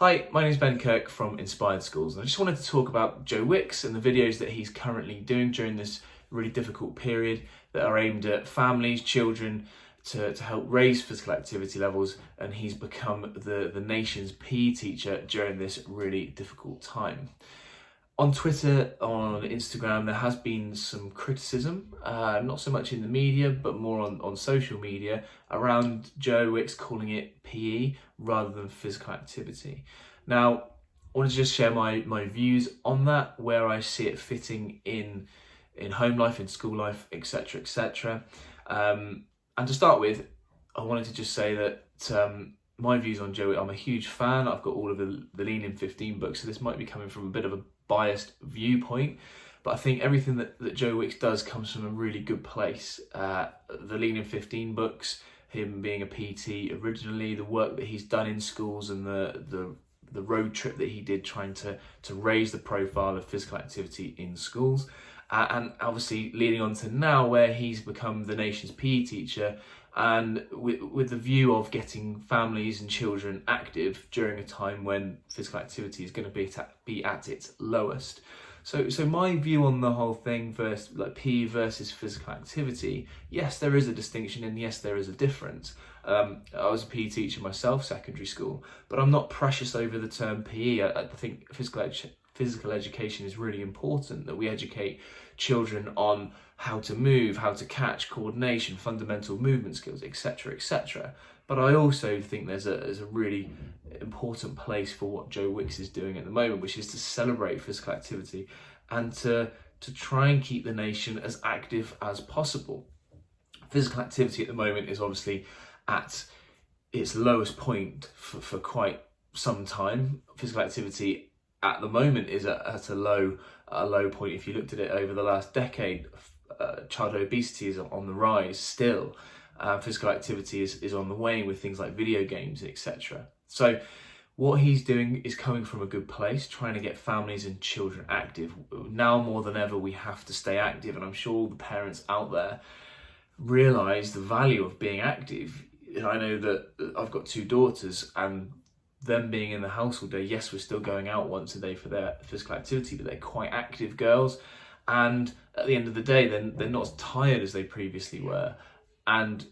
Hi, my name is Ben Kirk from Inspired Schools, and I just wanted to talk about Joe Wicks and the videos that he's currently doing during this really difficult period that are aimed at families, children, to help raise physical activity levels, and he's become the nation's PE teacher during this really difficult time. On Twitter, on Instagram, there has been some criticism, not so much in the media, but more on social media, around Joe Wicks calling it PE rather than physical activity. Now, I want to just share my views on that, where I see it fitting in home life, in school life, etc., etc. And to start with, I wanted to just say that my views on Joe, I'm a huge fan. I've got all of the Lean in 15 books, so this might be coming from a bit of a biased viewpoint, but I think everything that Joe Wicks does comes from a really good place. The Lean in 15 books, him being a PT originally, the work that he's done in schools, and the road trip that he did trying to raise the profile of physical activity in schools, and obviously leading on to now where he's become the nation's PE teacher, and with the view of getting families and children active during a time when physical activity is going to be at its lowest. So my view on the whole thing versus like PE versus physical activity, yes, there is a distinction, and yes, there is a difference. I was a PE teacher myself, secondary school, but I'm not precious over the term PE. I think physical education is really important, that we educate children on how to move, how to catch, coordination, fundamental movement skills, etc., etc. But I also think there's a really important place for what Joe Wicks is doing at the moment, which is to celebrate physical activity and to try and keep the nation as active as possible. Physical activity at the moment is obviously at its lowest point for quite some time. Physical activity at the moment is at a low point. If you looked at it over the last decade, childhood obesity is on the rise still. Physical activity is on the wane with things like video games, etc. So what he's doing is coming from a good place, trying to get families and children active. Now more than ever, we have to stay active, and I'm sure all the parents out there realise the value of being active. I know that I've got two daughters, and them being in the house all day, yes, we're still going out once a day for their physical activity, but they're quite active girls, and at the end of the day, they're not as tired as they previously were, and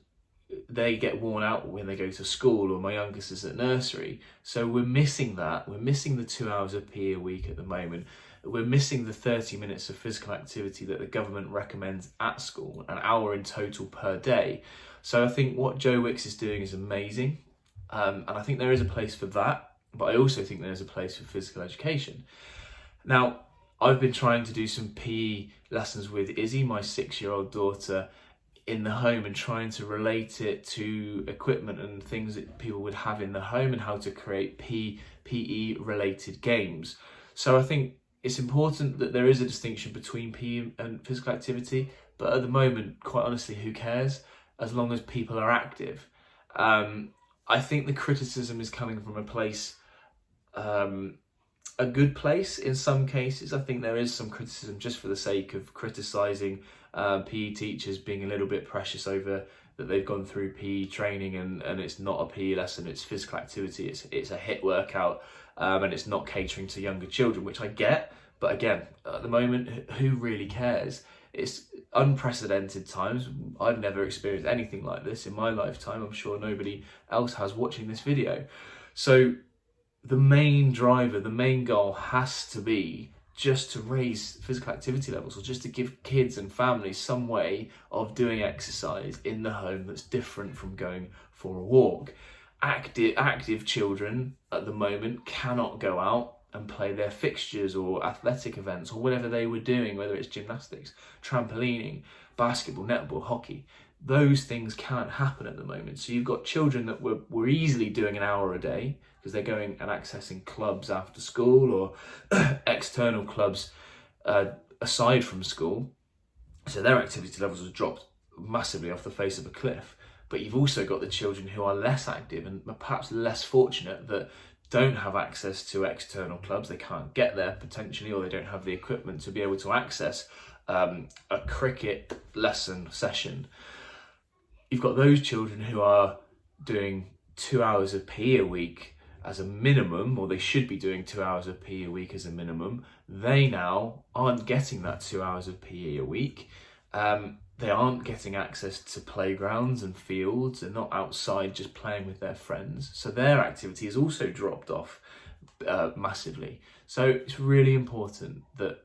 they get worn out when they go to school, or my youngest is at nursery. So we're missing that. We're missing the 2 hours of PE a week at the moment. We're missing the 30 minutes of physical activity that the government recommends at school, an hour in total per day. So I think what Joe Wicks is doing is amazing. And I think there is a place for that, but I also think there's a place for physical education. Now, I've been trying to do some PE lessons with Izzy, my 6-year-old daughter, in the home, and trying to relate it to equipment and things that people would have in the home, and how to create PE related games. So I think it's important that there is a distinction between PE and physical activity, but at the moment, quite honestly, who cares, as long as people are active. I think the criticism is coming from a place, a good place in some cases. I think there is some criticism just for the sake of criticising PE teachers being a little bit precious over that they've gone through PE training and it's not a PE lesson, it's physical activity, it's a HIIT workout, and it's not catering to younger children, which I get. But again, at the moment, who really cares? It's unprecedented times. I've never experienced anything like this in my lifetime. I'm sure nobody else has watching this video. So the main driver, the main goal has to be just to raise physical activity levels, or just to give kids and families some way of doing exercise in the home that's different from going for a walk. Active children at the moment cannot go out and play their fixtures or athletic events or whatever they were doing, whether it's gymnastics, trampolining, basketball, netball, hockey. Those things can't happen at the moment. So you've got children that were easily doing an hour a day because they're going and accessing clubs after school, or external clubs aside from school. So their activity levels have dropped massively off the face of a cliff. But you've also got the children who are less active and perhaps less fortunate, that don't have access to external clubs. They can't get there potentially, or they don't have the equipment to be able to access a cricket lesson session. You've got those children who are doing 2 hours of PE a week as a minimum, or they should be doing 2 hours of PE a week as a minimum, they now aren't getting that 2 hours of PE a week. They aren't getting access to playgrounds and fields. They're not outside just playing with their friends. So their activity has also dropped off massively. So it's really important that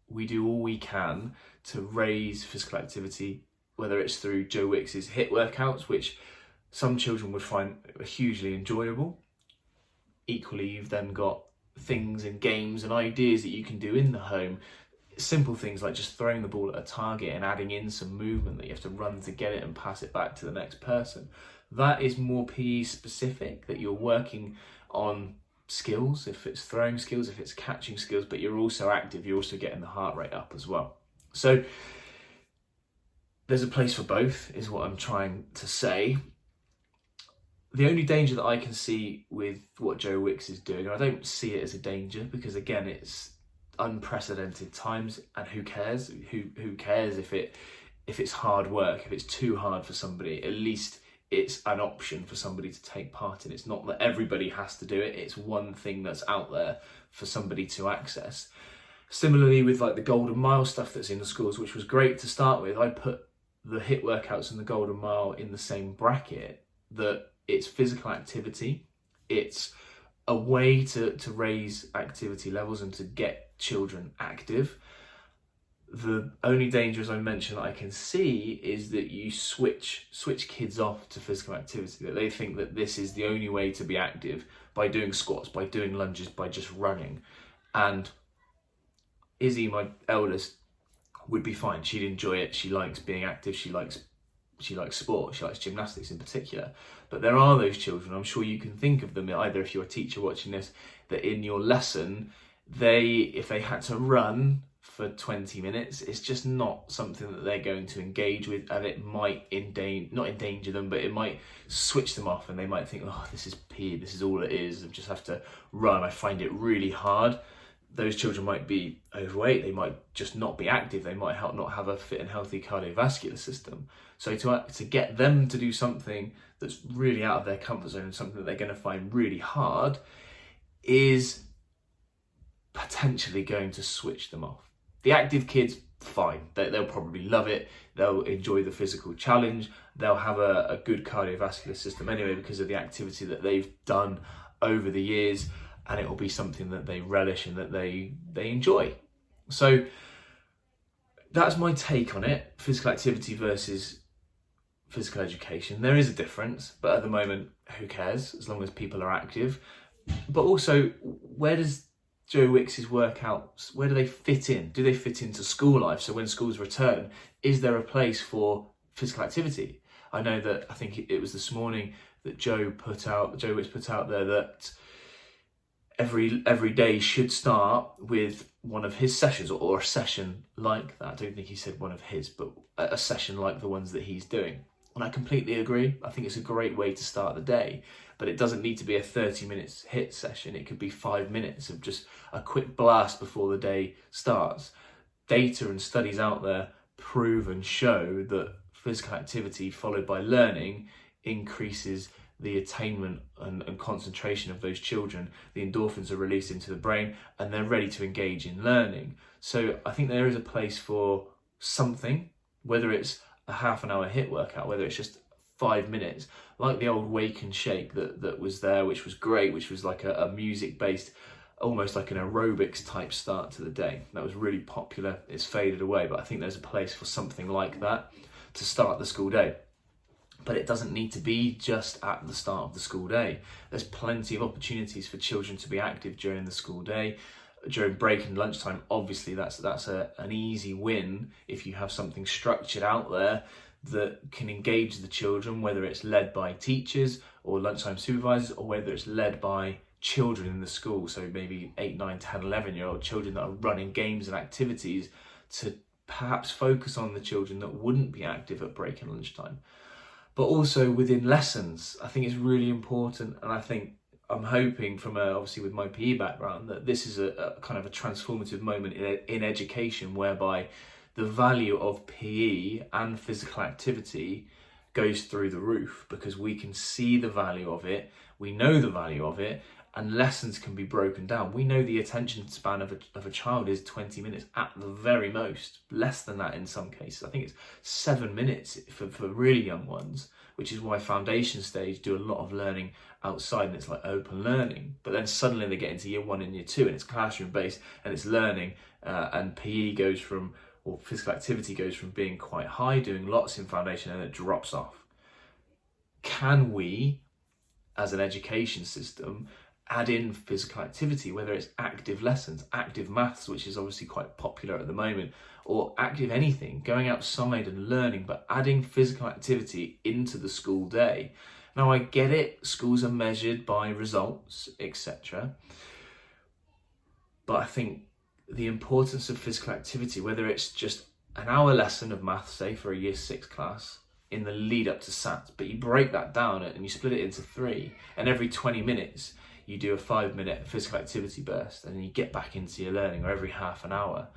we do all we can to raise physical activity, whether it's through Joe Wicks's HIIT workouts, which some children would find hugely enjoyable. Equally, you've then got things and games and ideas that you can do in the home. Simple things like just throwing the ball at a target and adding in some movement that you have to run to get it and pass it back to the next person. That is more PE specific, that you're working on skills, if it's throwing skills, if it's catching skills, but you're also active, you're also getting the heart rate up as well. So there's a place for both, is what I'm trying to say. The only danger that I can see with what Joe Wicks is doing, and I don't see it as a danger because again, it's unprecedented times, and who cares? Who cares if it's hard work? If it's too hard for somebody, at least it's an option for somebody to take part in. It's not that everybody has to do it. It's one thing that's out there for somebody to access. Similarly with like the Golden Mile stuff that's in the schools, which was great to start with, I put the HIIT workouts and the Golden Mile in the same bracket, that it's physical activity. It's a way to raise activity levels and to get children active. The only danger, as I mentioned, that I can see is that you switch kids off to physical activity, that they think that this is the only way to be active, by doing squats, by doing lunges, by just running. And Izzy, my eldest, would be fine. She'd enjoy it. She likes being active. She likes sport. She likes gymnastics in particular. But there are those children, I'm sure you can think of them, either if you're a teacher watching this, that in your lesson, if they had to run for 20 minutes, it's just not something that they're going to engage with, and it might not endanger them, but it might switch them off, and they might think, oh, this is PE, this is all it is, I just have to run, I find it really hard. Those children might be overweight, they might just not be active, they might not have a fit and healthy cardiovascular system. So to get them to do something that's really out of their comfort zone and something that they're going to find really hard is potentially going to switch them off. The active kids, fine, they'll probably love it, they'll enjoy the physical challenge, they'll have a good cardiovascular system anyway because of the activity that they've done over the years, and it will be something that they relish and that they enjoy. So that's my take on it, physical activity versus physical education. There is a difference, but at the moment, who cares, as long as people are active. But also, where does Joe Wicks's workouts, where do they fit in? Do they fit into school life? So when schools return, is there a place for physical activity? I know that, I think it was this morning that Joe Wicks put out there that every day should start with one of his sessions, or a session like that. I don't think he said one of his, but a session like the ones that he's doing. And I completely agree. I think it's a great way to start the day, but it doesn't need to be a 30 minutes HIIT session. It could be 5 minutes of just a quick blast before the day starts. Data and studies out there prove and show that physical activity followed by learning increases the attainment and concentration of those children. The endorphins are released into the brain and they're ready to engage in learning. So I think there is a place for something, whether it's a half an hour HIIT workout, whether it's just 5 minutes, like the old Wake and Shake that was there, which was great, which was like a music based, almost like an aerobics type start to the day. That was really popular. It's faded away, but I think there's a place for something like that to start the school day. But it doesn't need to be just at the start of the school day. There's plenty of opportunities for children to be active during the school day. During break and lunchtime, obviously that's an easy win if you have something structured out there that can engage the children, whether it's led by teachers or lunchtime supervisors, or whether it's led by children in the school. So maybe 8, 9, 10, 11-year-old children that are running games and activities to perhaps focus on the children that wouldn't be active at break and lunchtime. But also within lessons, I think it's really important, and I think I'm hoping obviously with my PE background, that this is a kind of a transformative moment in education, whereby the value of PE and physical activity goes through the roof, because we can see the value of it. we know the value of it, and lessons can be broken down. We know the attention span of a child is 20 minutes at the very most, less than that in some cases. I think it's 7 minutes for really young ones, which is why foundation stage do a lot of learning outside, and it's like open learning. But then suddenly they get into year 1 and year 2 and it's classroom based and it's learning, and PE goes from, or physical activity goes from being quite high, doing lots in foundation, and it drops off. Can we, as an education system, add in physical activity, whether it's active lessons, active maths, which is obviously quite popular at the moment, or active anything, going outside and learning, but adding physical activity into the school day? Now, I get it, schools are measured by results, etc. But I think the importance of physical activity, whether it's just an hour lesson of maths, say for a year 6 class, in the lead up to SATs, but you break that down and you split it into 3, and every 20 minutes you do a 5-minute physical activity burst, and then you get back into your learning, or every half an hour.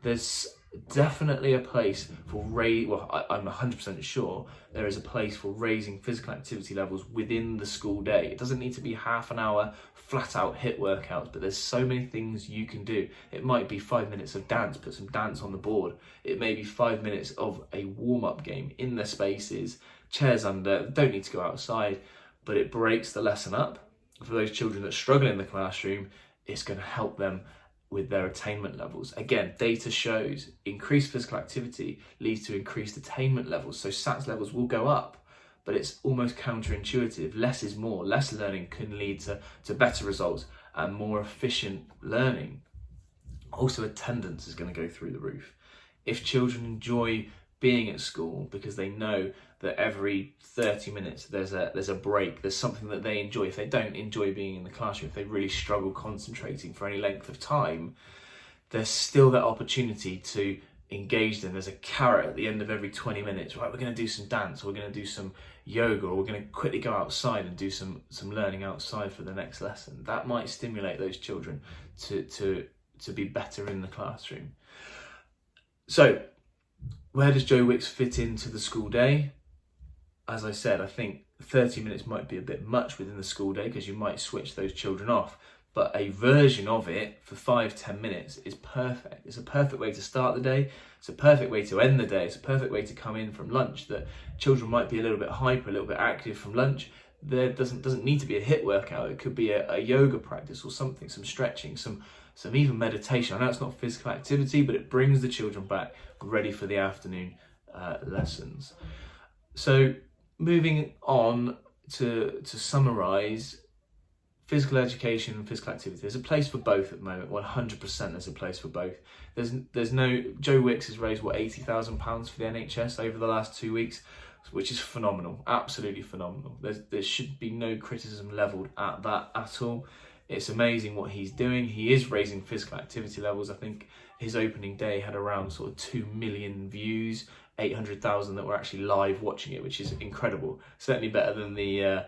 There's definitely a place for I'm 100% sure there is a place for raising physical activity levels within the school day. It doesn't need to be half an hour flat out HIIT workouts, but there's so many things you can do. It might be 5 minutes of dance, put some dance on the board. It may be 5 minutes of a warm-up game in the spaces, chairs under, don't need to go outside, but it breaks the lesson up. For those children that struggle in the classroom, it's going to help them with their attainment levels. Again, data shows increased physical activity leads to increased attainment levels. So SATs levels will go up, but it's almost counterintuitive. Less is more. Less learning can lead to better results and more efficient learning. Also, attendance is going to go through the roof. If children enjoy being at school because they know that every 30 minutes there's a break, there's something that they enjoy. If they don't enjoy being in the classroom, if they really struggle concentrating for any length of time, there's still that opportunity to engage them. There's a carrot at the end of every 20 minutes. Right, we're going to do some dance, or we're going to do some yoga, or we're going to quickly go outside and do some learning outside for the next lesson. That might stimulate those children to be better in the classroom. So, where does Joe Wicks fit into the school day? As I said, I think 30 minutes might be a bit much within the school day because you might switch those children off. But a version of it for 5-10 minutes is perfect. It's a perfect way to start the day. It's a perfect way to end the day. It's a perfect way to come in from lunch. That children might be a little bit hyper, a little bit active from lunch. There doesn't need to be a HIIT workout. It could be a yoga practice or something, some stretching, some even meditation. I know it's not physical activity, but it brings the children back ready for the afternoon lessons. So moving on to summarise, physical education and physical activity. There's a place for both at the moment. 100% there's a place for both. There's no, Joe Wicks has raised £80,000 for the NHS over the last 2 weeks, which is phenomenal, absolutely phenomenal. There should be no criticism levelled at that at all. It's amazing what he's doing. He is raising physical activity levels. I think his opening day had around sort of 2 million views, 800,000 that were actually live watching it, which is incredible. Certainly better than the, I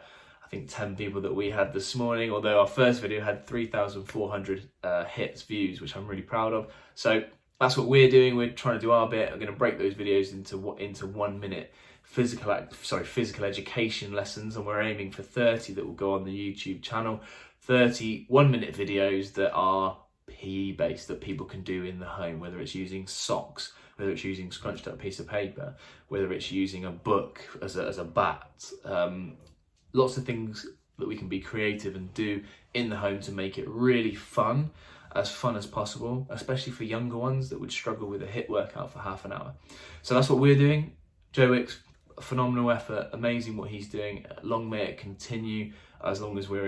think 10 people that we had this morning, although our first video had 3,400 hits, views, which I'm really proud of. So that's what we're doing. We're trying to do our bit. I'm going to break those videos into 1 minute physical education lessons, and we're aiming for 30 that will go on the YouTube channel. 30 1-minute videos that are PE based, that people can do in the home, whether it's using socks, whether it's using scrunched up piece of paper, whether it's using a book as a bat. Lots of things that we can be creative and do in the home to make it really fun as possible, especially for younger ones that would struggle with a HIIT workout for half an hour. So that's what we're doing. Joe Wicks, phenomenal effort, amazing what he's doing. Long may it continue as long as we're